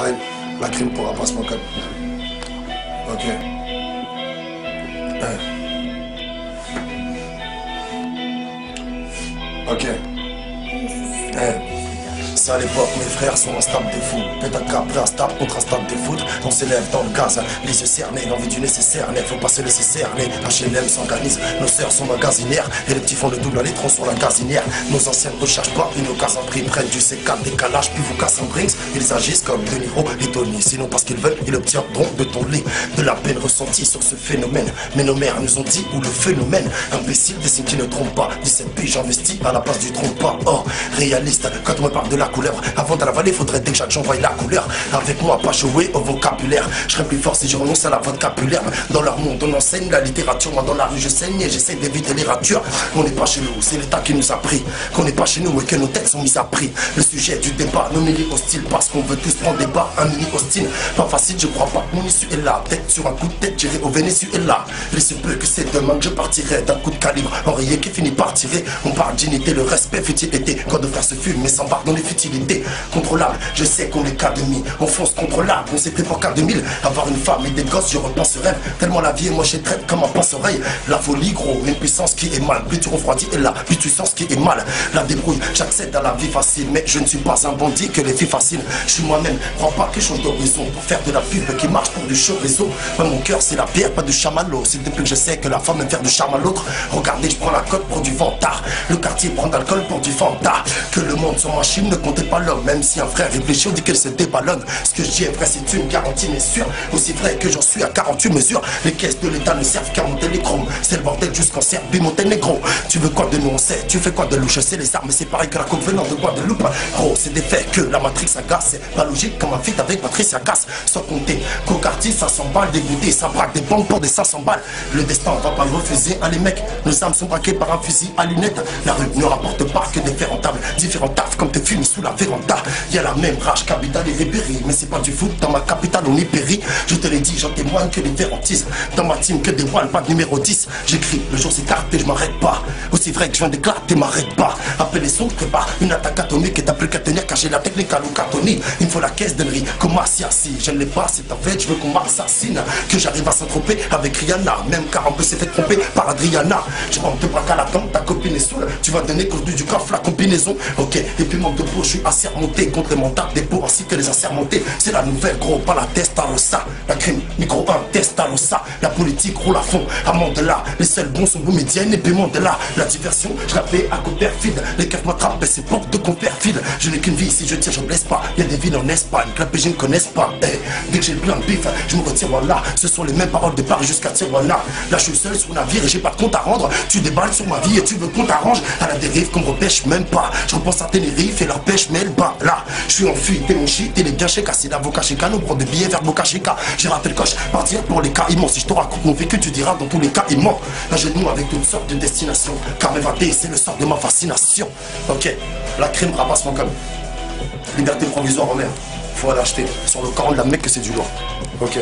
Time, la crime pourra pas se manquer. Ok. Ok. C'est à l'époque, mes frères sont en stade de fou. Peut-être qu'après un stade contre un stade de foot, on s'élève dans le gaz, les yeux cernés, l'envie du nécessaire, il faut pas se laisser cerner. HLM s'organise, nos sœurs sont magasinières, et les petits font le double à l'étron sur la gazinière. Nos anciennes recherchent pas une occasion prix, prennent du C4, des calages, puis vous cassent en brings. Ils agissent comme De Niro et Tony, sinon parce qu'ils veulent, ils obtiendront de ton lit de la peine ressentie sur ce phénomène. Mais nos mères nous ont dit où le phénomène imbécile, des signes qui ne trompent pas. 17 piges j'investis à la place du trompe pas. Oh, réaliste, quand on me parle de la couleur, avant de l'avaler, faudrait déjà que j'envoie la couleur. Avec moi, pas jouer au vocabulaire. Je serais plus fort si je renonce à la vocabulaire. Dans leur monde, on enseigne la littérature. Moi, dans la rue, je saigne et j'essaie d'éviter les ratures. On n'est pas chez nous, c'est l'État qui nous a pris. Qu'on n'est pas chez nous et que nos têtes sont mises à prix. Le sujet du débat, nos mini hostiles, parce qu'on veut tous prendre débat. Un mini hostile, pas facile, je crois pas. Mon issue est là. Tête sur un coup de tête, j'irai au Venezuela. Il se peut que c'est demain que je partirai d'un coup de calibre. Enrayé qui finit par tirer. On parle dignité, le respect, futilité. Quand de faire ce film, mais s'embarque dans les futilités. Contrôlable, je sais qu'on est cas demi. On fonce contre l'arbre, on s'est pris pour cas 2000. Avoir une femme et des gosses, je repense rêve. Tellement la vie est moche et traite comme un pense-oreille. La folie, gros, une puissance qui est mal. Plus tu refroidis et là, plus tu sens ce qui est mal. La débrouille, j'accède à la vie facile. Mais je ne suis pas un bandit que les filles fascinent. Je suis moi-même, crois pas que je change d'horizon. Pour faire de la pub qui marche pour du show réseau. Moi, mon cœur, c'est la pierre, pas du chamallow. C'est depuis que je sais que la femme aime faire du charme à l'autre. Regardez, je prends la cote pour du ventard. Le quartier prend d'alcool pour du ventard. Que le monde soit machine, ne comptez pas l'homme. Même si un frère réfléchit, on dit qu'elle se déballonne. Ce que je dis est vrai, c'est une garantie, mais sûr. Aussi vrai que j'en suis à 48 mesures. Les caisses de l'État ne servent qu'à monter les chromes. C'est le bordel jusqu'en Serbie, Monténégro. Tu veux quoi de nous, on sait. Tu fais quoi de louche, c'est les armes, c'est pareil que la coupe venant de Guadeloupe. Gros, c'est des faits que la matrice agace. C'est pas logique comme un feat avec Patricia Casse. Sans compter qu'au quartier, 500 balles dégoûté. Ça braque des banques pour des 500 balles. Le destin va pas le refuser. Ah, les mecs, nos âmes sont braquées par un fusil à lunettes. La rue ne rapporte pas que des faits rentables. Différents tafs comme tes films sous la véranda. Y a la même rage capitale et répérie. Mais c'est pas du foot, dans ma capitale on y périt. Je te l'ai dit, j'en témoigne que les vérantistes. Dans ma team que des one, pas de numéro 10. J'écris, le jour s'écarte et je m'arrête pas. Aussi vrai que je viens d'éclater, m'arrête pas. Appelle les sons, prépare une attaque atomique. Et t'as plus qu'à tenir car j'ai la technique à Luca Toni. Il me faut la caisse d'Henry, comme Marciassi. Je ne l'ai pas, c'est en fait, je veux qu'on m'assassine. Que j'arrive à s'entroper avec Rihanna. Même car on peut s'est fait tromper par Adriana. Je rentre te braque à la tente, ta copine est saoule. Tu vas donner cours du coffre la combinaison. Ok, et puis manque de peau, je suis assez remonté contre les mentales des pots ainsi que les assermentés. C'est la nouvelle, gros, pas la testarossa. La crime, micro 1, testarossa. La politique roule à fond, à Mandela. Les seuls bons sont Boumédienne et puis Mandela. La diversion, je la fais à coup perfide. Les keufs m'attrapent et c'est pour de qu'on perfide. Je n'ai qu'une vie, si je tire, je blesse pas. Y'a des villes en Espagne que la PG ne connaissent pas. Dès que j'ai le plein de bif, je me retire, voilà. Ce sont les mêmes paroles de Paris jusqu'à Tijuana. Là, je suis seul sur le navire et j'ai pas de compte à rendre. Tu déballes sur ma vie et tu veux qu'on t'arrange. À la dérive, qu'on me repêche même pas. Je repense à Tenerife et leur pêche, mais elle bat. Là, je suis en fuite et mon shit, il est bien chez c'est l'avocat chez Kano, prend des billets vers Boca Chica. J'ai raté le coche, partir pour les cas immenses. Si je te raconte mon vécu, tu diras dans tous les cas il ment. Là j'ai de moi avec toutes sortes de destinations. Car m'évader, c'est le sort de ma fascination. Ok, la crime rapace mon com. Liberté provisoire en mer. Faut aller acheter. Sur le Coran de la Mecque que c'est du lourd. Ok.